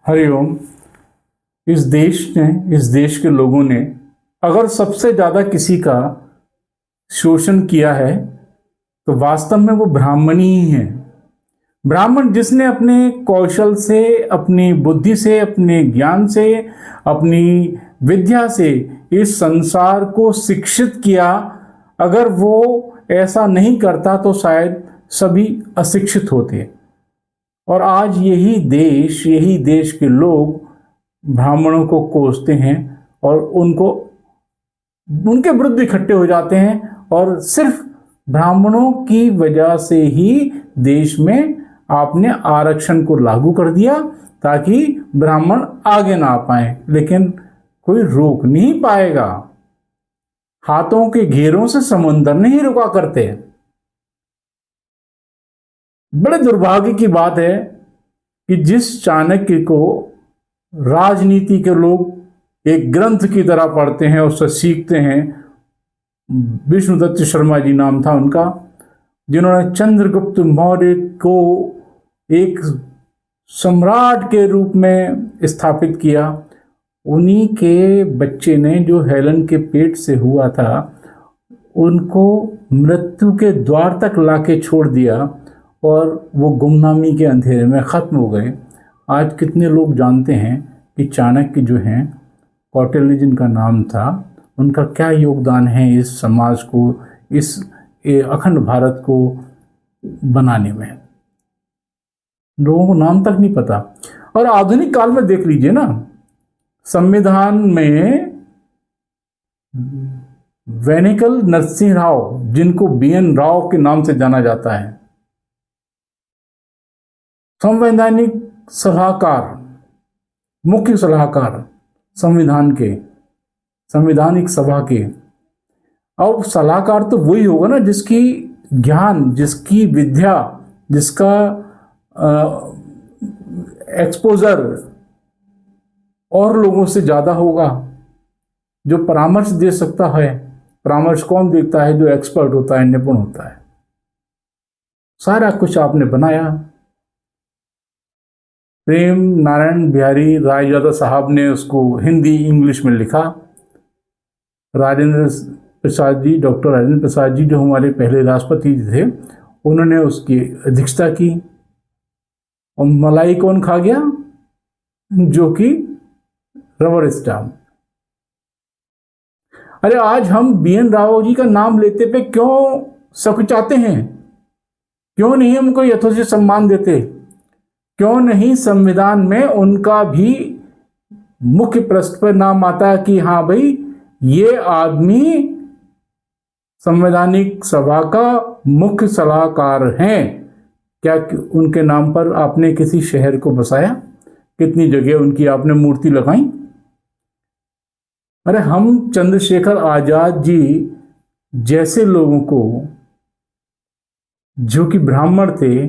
हरिओम। इस देश के लोगों ने अगर सबसे ज़्यादा किसी का शोषण किया है तो वास्तव में वो ब्राह्मण ही है। ब्राह्मण जिसने अपने कौशल से, अपनी बुद्धि से, अपने ज्ञान से, अपनी विद्या से इस संसार को शिक्षित किया। अगर वो ऐसा नहीं करता तो शायद सभी अशिक्षित होते। और आज यही देश के लोग ब्राह्मणों को कोसते हैं और उनके विरुद्ध इकट्ठे हो जाते हैं। और सिर्फ ब्राह्मणों की वजह से ही देश में आपने आरक्षण को लागू कर दिया ताकि ब्राह्मण आगे ना आ पाए, लेकिन कोई रोक नहीं पाएगा। हाथों के घेरों से समुंदर नहीं रुका करते। बड़े दुर्भाग्य की बात है कि जिस चाणक्य को राजनीति के लोग एक ग्रंथ की तरह पढ़ते हैं, उससे सीखते हैं, विष्णुदत्त शर्मा जी नाम था उनका, जिन्होंने चंद्रगुप्त मौर्य को एक सम्राट के रूप में स्थापित किया। उन्हीं के बच्चे ने, जो हेलन के पेट से हुआ था, उनको मृत्यु के द्वार तक लाके छोड़ दिया और वो गुमनामी के अंधेरे में ख़त्म हो गए। आज कितने लोग जानते हैं कि चाणक्य जो हैं, कौटिल्य जिनका नाम था, उनका क्या योगदान है इस समाज को, इस अखंड भारत को बनाने में? लोगों को नाम तक नहीं पता। और आधुनिक काल में देख लीजिए ना, संविधान में वेनिकल नरसिंह राव, जिनको BN राव के नाम से जाना जाता है, संवैधानिक सलाहकार, मुख्य सलाहकार संविधानिक सभा के। अब सलाहकार तो वही होगा ना जिसकी ज्ञान, जिसकी विद्या, जिसका एक्सपोजर और लोगों से ज़्यादा होगा, जो परामर्श दे सकता है। परामर्श कौन देता है? जो एक्सपर्ट होता है, निपुण होता है। सारा कुछ आपने बनाया। प्रेम नारायण बिहारी रायजादा साहब ने उसको हिंदी इंग्लिश में लिखा। राजेंद्र प्रसाद जी, डॉक्टर राजेंद्र प्रसाद जी, जो हमारे पहले राष्ट्रपति थे, उन्होंने उसकी अध्यक्षता की। और मलाई कौन खा गया? जो कि रबर स्टाम्प। अरे आज हम BN राव जी का नाम लेते पे क्यों सकुचाते हैं? क्यों नहीं हमको यथोचित सम्मान देते? क्यों नहीं संविधान में उनका भी मुख्य पृष्ठ पर नाम आता कि हाँ भाई, ये आदमी संवैधानिक सभा का मुख्य सलाहकार हैं? क्या उनके नाम पर आपने किसी शहर को बसाया? कितनी जगह उनकी आपने मूर्ति लगाई? अरे हम चंद्रशेखर आजाद जी जैसे लोगों को, जो कि ब्राह्मण थे,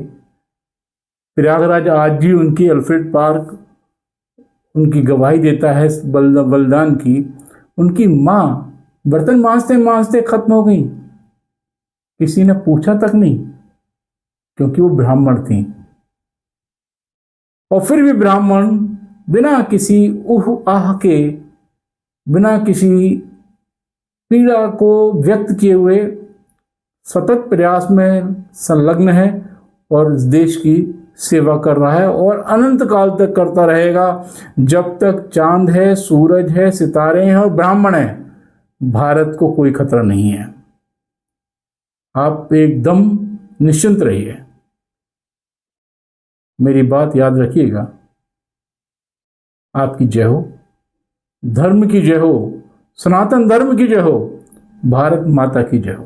प्रयागराज आज भी उनकी अल्फ्रेड पार्क उनकी गवाही देता है बलिदान की। उनकी माँ बर्तन मांजते खत्म हो गई, किसी ने पूछा तक नहीं, क्योंकि वो ब्राह्मण थी। और फिर भी ब्राह्मण बिना किसी उह आह के, बिना किसी पीड़ा को व्यक्त किए हुए सतत प्रयास में संलग्न है और इस देश की सेवा कर रहा है और अनंत काल तक करता रहेगा। जब तक चांद है, सूरज है, सितारे हैं और ब्राह्मण है, भारत को कोई खतरा नहीं है। आप एकदम निश्चिंत रहिए। मेरी बात याद रखिएगा। आपकी जय हो, धर्म की जय हो, सनातन धर्म की जय हो, भारत माता की जय हो।